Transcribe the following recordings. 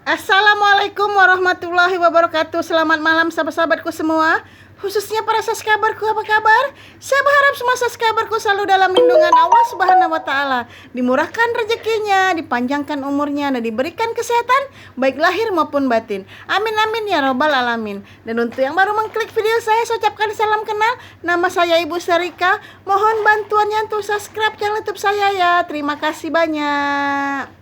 Assalamualaikum warahmatullahi wabarakatuh. Selamat malam sahabat-sahabatku semua, khususnya para subscriberku. Apa kabar? Saya berharap semua subscriberku selalu dalam lindungan Allah Subhanahu wa taala, dimurahkan rezekinya, dipanjangkan umurnya, dan diberikan kesehatan baik lahir maupun batin. Amin amin ya robbal alamin. Dan untuk yang baru mengklik video saya ucapkan salam kenal. Nama saya Ibu Serika. Mohon bantuannya untuk subscribe channel YouTube saya ya. Terima kasih banyak.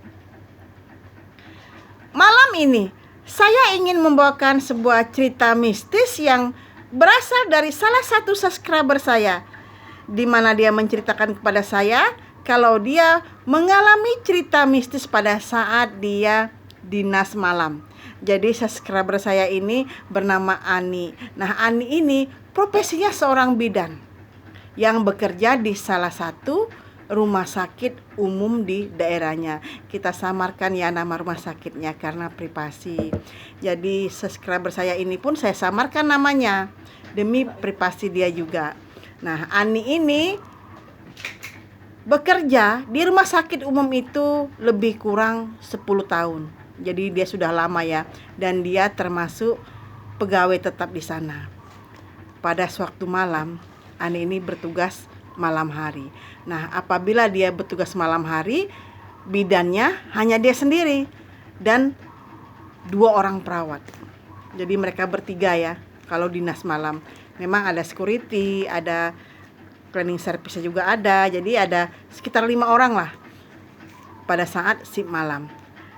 Malam ini saya ingin membawakan sebuah cerita mistis yang berasal dari salah satu subscriber saya, di mana dia menceritakan kepada saya kalau dia mengalami cerita mistis pada saat dia dinas malam. Jadi subscriber saya ini bernama Ani. Nah, Ani ini profesinya seorang bidan yang bekerja di salah satu rumah sakit umum di daerahnya. Kita samarkan ya nama rumah sakitnya karena privasi. Jadi subscriber saya ini pun saya samarkan namanya demi privasi dia juga. Nah, Ani ini bekerja di rumah sakit umum itu lebih kurang 10 tahun. Jadi dia sudah lama ya, dan dia termasuk pegawai tetap di sana. Pada suatu malam, Ani ini bertugas malam hari. Nah, apabila dia bertugas malam hari, bidannya hanya dia sendiri dan 2 orang perawat. Jadi mereka bertiga ya kalau dinas malam. Memang ada security, ada cleaning service juga ada. Jadi ada sekitar 5 orang lah pada saat shift malam.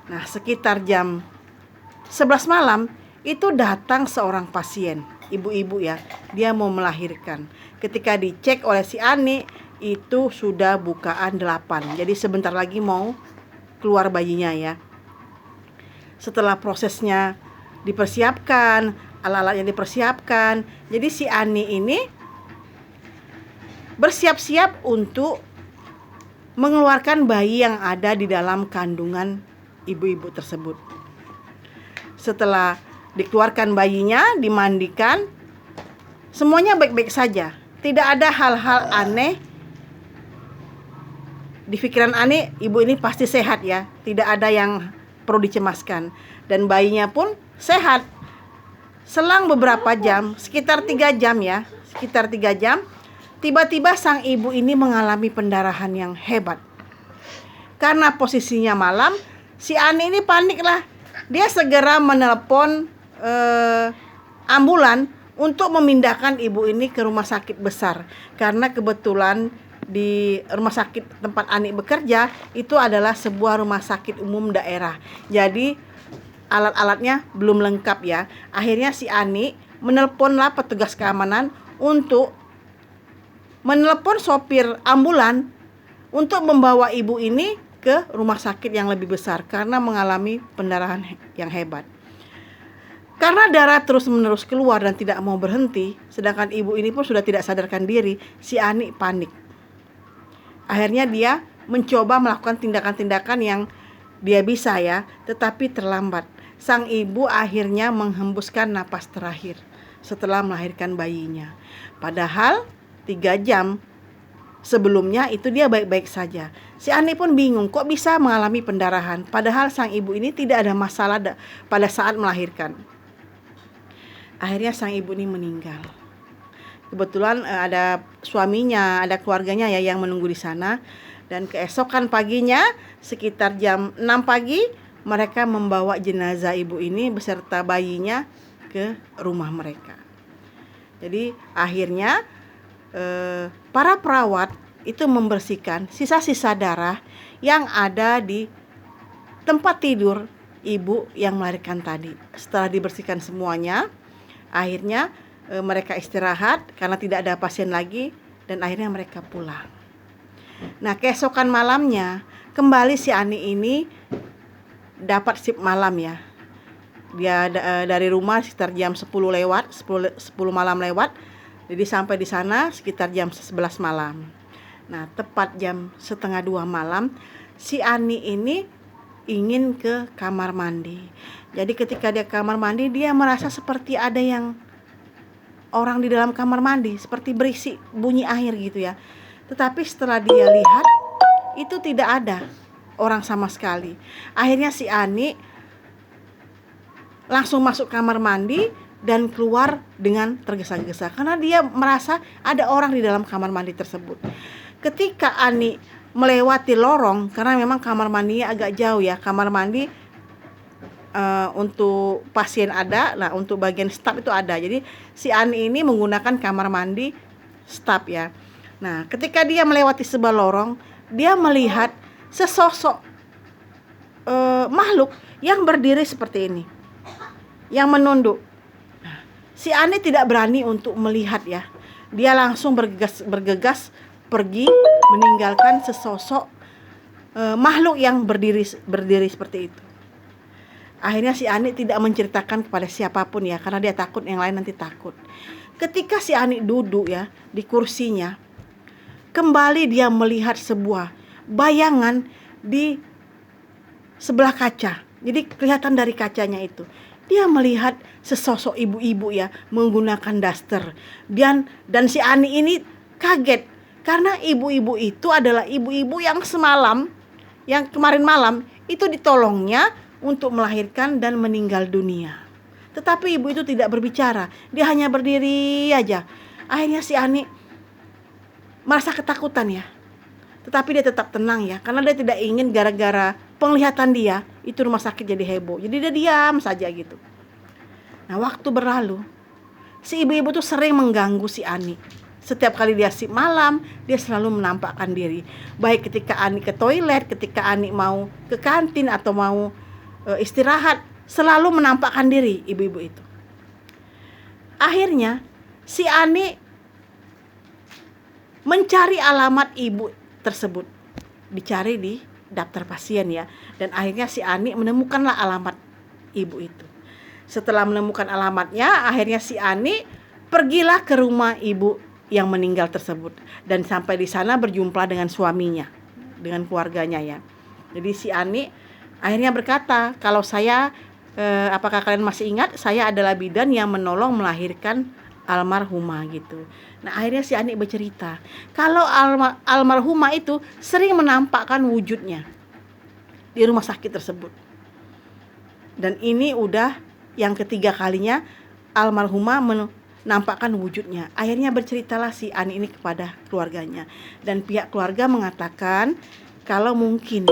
Nah, sekitar jam 11 malam itu datang seorang pasien, ibu-ibu ya. Dia mau melahirkan. Ketika dicek oleh si Ani, itu sudah bukaan 8. Jadi sebentar lagi mau keluar bayinya ya. Setelah prosesnya dipersiapkan, alat-alatnya dipersiapkan, jadi si Ani ini bersiap-siap untuk mengeluarkan bayi yang ada di dalam kandungan ibu-ibu tersebut. Setelah dikeluarkan bayinya, dimandikan, semuanya baik-baik saja. Tidak ada hal-hal aneh. Di pikiran Ani, ibu ini pasti sehat ya. Tidak ada yang perlu dicemaskan. Dan bayinya pun sehat. Selang beberapa jam, sekitar 3 jam ya. Sekitar 3 jam, tiba-tiba sang ibu ini mengalami pendarahan yang hebat. Karena posisinya malam, si Ani ini panik lah. Dia segera menelpon ambulan untuk memindahkan ibu ini ke rumah sakit besar. Karena kebetulan di rumah sakit tempat Ani bekerja itu adalah sebuah rumah sakit umum daerah. Jadi alat-alatnya belum lengkap ya. Akhirnya si Ani menelponlah petugas keamanan untuk menelpon sopir ambulan untuk membawa ibu ini ke rumah sakit yang lebih besar karena mengalami pendarahan yang hebat. Karena darah terus-menerus keluar dan tidak mau berhenti, sedangkan ibu ini pun sudah tidak sadarkan diri, si Ani panik. Akhirnya dia mencoba melakukan tindakan-tindakan yang dia bisa ya, tetapi terlambat. Sang ibu akhirnya menghembuskan napas terakhir setelah melahirkan bayinya. Padahal 3 jam sebelumnya itu dia baik-baik saja. Si Ani pun bingung kok bisa mengalami pendarahan, padahal sang ibu ini tidak ada masalah pada saat melahirkan. Akhirnya sang ibu ini meninggal. Kebetulan ada suaminya, ada keluarganya ya yang menunggu di sana. Dan keesokan paginya sekitar jam 6 pagi mereka membawa jenazah ibu ini beserta bayinya ke rumah mereka. Jadi akhirnya para perawat itu membersihkan sisa-sisa darah yang ada di tempat tidur ibu yang melahirkan tadi. Setelah dibersihkan semuanya, akhirnya mereka istirahat karena tidak ada pasien lagi dan akhirnya mereka pulang. Nah, keesokan malamnya kembali si Ani ini dapat shift malam ya. Dia dari rumah sekitar jam 10 malam lewat. Jadi sampai di sana sekitar jam 11 malam. Nah, tepat jam 1:30 malam si Ani ini ingin ke kamar mandi. Jadi ketika dia ke kamar mandi, dia merasa seperti ada yang orang di dalam kamar mandi, seperti berisi bunyi air gitu ya. Tetapi setelah dia lihat, itu tidak ada orang sama sekali. Akhirnya si Ani langsung masuk kamar mandi dan keluar dengan tergesa-gesa karena dia merasa ada orang di dalam kamar mandi tersebut. Ketika Ani melewati lorong, karena memang kamar mandinya agak jauh ya, kamar mandi untuk pasien ada, nah untuk bagian staf itu ada. Jadi si Ani ini menggunakan kamar mandi staf ya. Nah, ketika dia melewati sebuah lorong, dia melihat sesosok makhluk yang berdiri seperti ini, yang menunduk. Nah, si Ani tidak berani untuk melihat ya. Dia langsung bergegas pergi meninggalkan sesosok makhluk yang berdiri seperti itu. Akhirnya si Ani tidak menceritakan kepada siapapun ya, karena dia takut yang lain nanti takut. Ketika si Ani duduk ya di kursinya, kembali dia melihat sebuah bayangan di sebelah kaca. Jadi kelihatan dari kacanya itu. Dia melihat sesosok ibu-ibu ya menggunakan daster. Dan si Ani ini kaget karena ibu-ibu itu adalah ibu-ibu yang kemarin malam itu ditolongnya untuk melahirkan dan meninggal dunia. Tetapi ibu itu tidak berbicara, dia hanya berdiri aja. Akhirnya si Ani merasa ketakutan ya. Tetapi dia tetap tenang ya, karena dia tidak ingin gara-gara penglihatan dia itu rumah sakit jadi heboh. Jadi dia diam saja gitu. Nah, waktu berlalu, si ibu-ibu tuh sering mengganggu si Ani. Setiap kali dia sip malam, dia selalu menampakkan diri. Baik ketika Ani ke toilet, ketika Ani mau ke kantin atau mau istirahat, selalu menampakkan diri ibu-ibu itu. Akhirnya si Ani mencari alamat ibu tersebut, dicari di daftar pasien ya, dan akhirnya si Ani menemukanlah alamat ibu itu. Setelah menemukan alamatnya, akhirnya si Ani pergilah ke rumah ibu yang meninggal tersebut dan sampai di sana berjumpa dengan suaminya, dengan keluarganya ya. Jadi si Ani akhirnya berkata, kalau saya apakah kalian masih ingat, saya adalah bidan yang menolong melahirkan almarhumah gitu. Nah, akhirnya si Ani bercerita kalau almarhumah itu sering menampakkan wujudnya di rumah sakit tersebut. Dan ini udah yang ketiga kalinya almarhumah menampakkan wujudnya. Akhirnya berceritalah si Ani ini kepada keluarganya. Dan pihak keluarga mengatakan kalau mungkin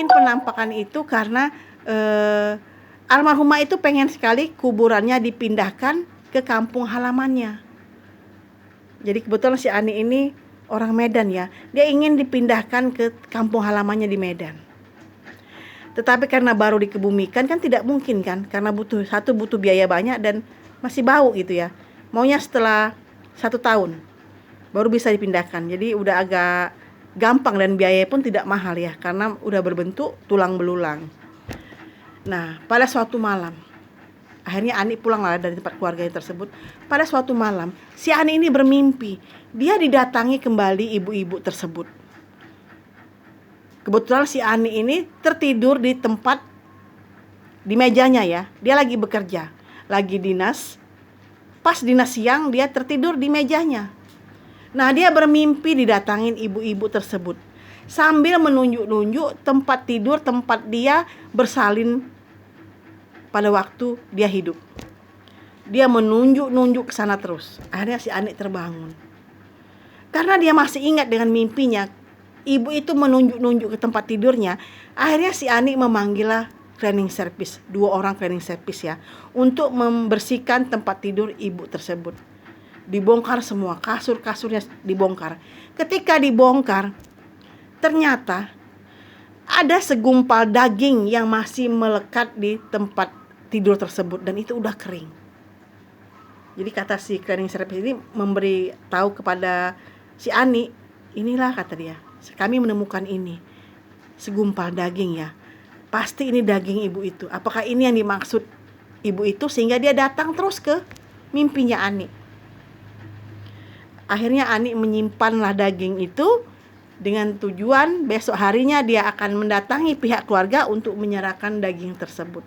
penampakan itu karena almarhumah itu pengen sekali kuburannya dipindahkan ke kampung halamannya. Jadi kebetulan si Ani ini orang Medan ya. Dia ingin dipindahkan ke kampung halamannya di Medan. Tetapi karena baru dikebumikan kan tidak mungkin kan. Karena butuh biaya banyak dan masih bau gitu ya. Maunya setelah 1 tahun baru bisa dipindahkan. Jadi udah agak gampang dan biaya pun tidak mahal ya. Karena udah berbentuk tulang belulang. Nah, pada suatu malam, akhirnya Ani pulang dari tempat keluarga tersebut. Pada suatu malam, si Ani ini bermimpi. Dia didatangi kembali ibu-ibu tersebut. Kebetulan si Ani ini tertidur di tempat, di mejanya ya. Dia lagi bekerja, lagi dinas. Pas dinas siang, dia tertidur di mejanya. Nah, dia bermimpi didatangin ibu-ibu tersebut. Sambil menunjuk-nunjuk tempat tidur, tempat dia bersalin pada waktu dia hidup. Dia menunjuk-nunjuk ke sana terus. Akhirnya si Ani terbangun. Karena dia masih ingat dengan mimpinya, ibu itu menunjuk-nunjuk ke tempat tidurnya. Akhirnya si Ani memanggillah cleaning service, 2 orang cleaning service ya, untuk membersihkan tempat tidur ibu tersebut. Dibongkar semua, kasur-kasurnya dibongkar. Ketika dibongkar, ternyata ada segumpal daging yang masih melekat di tempat tidur tersebut dan itu udah kering. Jadi kata si cleaning service ini memberi tahu kepada si Ani, inilah kata dia, kami menemukan ini, segumpal daging ya. Pasti ini daging ibu itu. Apakah ini yang dimaksud ibu itu sehingga dia datang terus ke mimpinya Ani. Akhirnya Ani menyimpanlah daging itu dengan tujuan besok harinya dia akan mendatangi pihak keluarga untuk menyerahkan daging tersebut.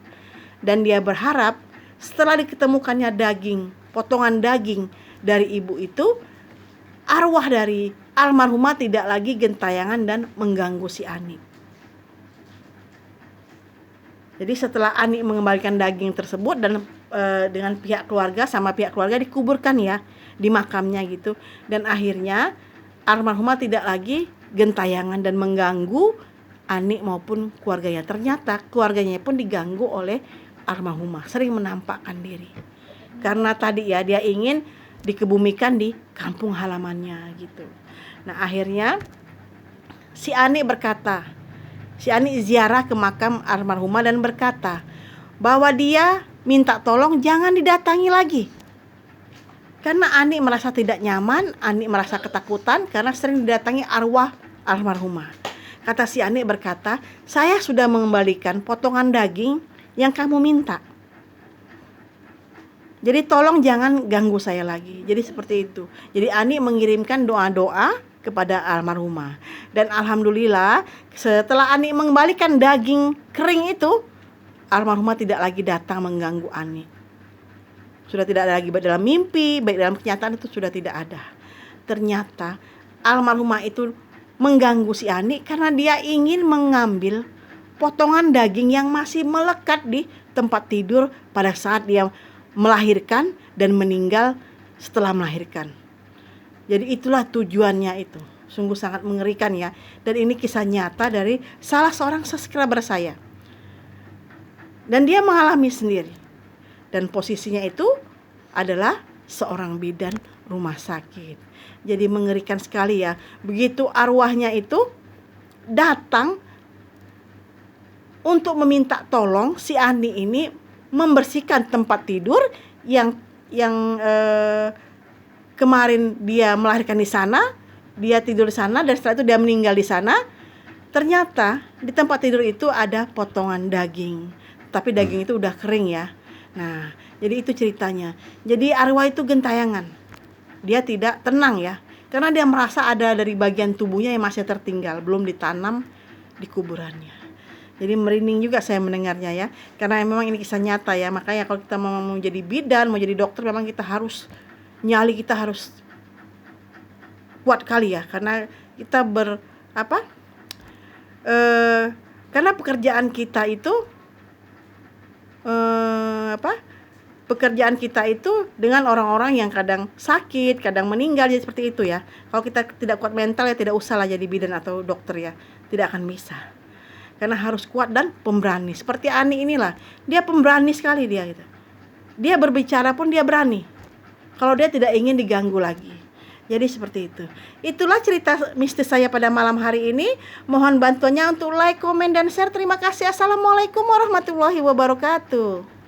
Dan dia berharap setelah diketemukannya daging, potongan daging dari ibu itu, arwah dari almarhumah tidak lagi gentayangan dan mengganggu si Ani. Jadi setelah Ani mengembalikan daging tersebut dan dengan pihak keluarga, sama pihak keluarga dikuburkan ya di makamnya gitu. Dan akhirnya almarhumah tidak lagi gentayangan dan mengganggu Ani maupun keluarganya. Ternyata keluarganya pun diganggu oleh almarhumah, sering menampakkan diri. Karena tadi ya dia ingin dikebumikan di kampung halamannya gitu. Nah akhirnya si Ani ziarah ke makam almarhumah dan berkata bahwa dia minta tolong jangan didatangi lagi. Karena Ani merasa tidak nyaman, Ani merasa ketakutan karena sering didatangi arwah almarhumah. Kata si Ani berkata, saya sudah mengembalikan potongan daging yang kamu minta. Jadi tolong jangan ganggu saya lagi. Jadi seperti itu. Jadi Ani mengirimkan doa-doa kepada almarhumah. Dan alhamdulillah setelah Ani mengembalikan daging kering itu, almarhumah tidak lagi datang mengganggu Ani. Sudah tidak ada lagi, baik dalam mimpi, baik dalam kenyataan itu sudah tidak ada. Ternyata almarhumah itu mengganggu si Ani karena dia ingin mengambil potongan daging yang masih melekat di tempat tidur pada saat dia melahirkan dan meninggal setelah melahirkan. Jadi itulah tujuannya itu. Sungguh sangat mengerikan ya. Dan ini kisah nyata dari salah seorang subscriber saya. Dan dia mengalami sendiri. Dan posisinya itu adalah seorang bidan rumah sakit. Jadi mengerikan sekali ya. Begitu arwahnya itu datang untuk meminta tolong si Ani ini membersihkan tempat tidur yang kemarin dia melahirkan di sana, dia tidur di sana, dan setelah itu dia meninggal di sana. Ternyata di tempat tidur itu ada potongan daging, tapi daging itu udah kering ya. Nah, jadi itu ceritanya. Jadi arwah itu gentayangan, dia tidak tenang ya, karena dia merasa ada dari bagian tubuhnya yang masih tertinggal, belum ditanam di kuburannya. Jadi merinding juga saya mendengarnya ya, karena memang ini kisah nyata ya. Makanya kalau kita mau jadi bidan, mau jadi dokter, memang kita harus nyali kita harus kuat kali ya, karena kita karena pekerjaan kita itu pekerjaan kita itu dengan orang-orang yang kadang sakit, kadang meninggal, jadi seperti itu ya. Kalau kita tidak kuat mental ya tidak usahlah jadi bidan atau dokter ya, tidak akan bisa. Karena harus kuat dan pemberani. Seperti Ani inilah, dia pemberani sekali dia gitu. Dia berbicara pun dia berani. Kalau dia tidak ingin diganggu lagi. Jadi seperti itu. Itulah cerita mistis saya pada malam hari ini. Mohon bantuannya untuk like, komen, dan share. Terima kasih. Assalamualaikum warahmatullahi wabarakatuh.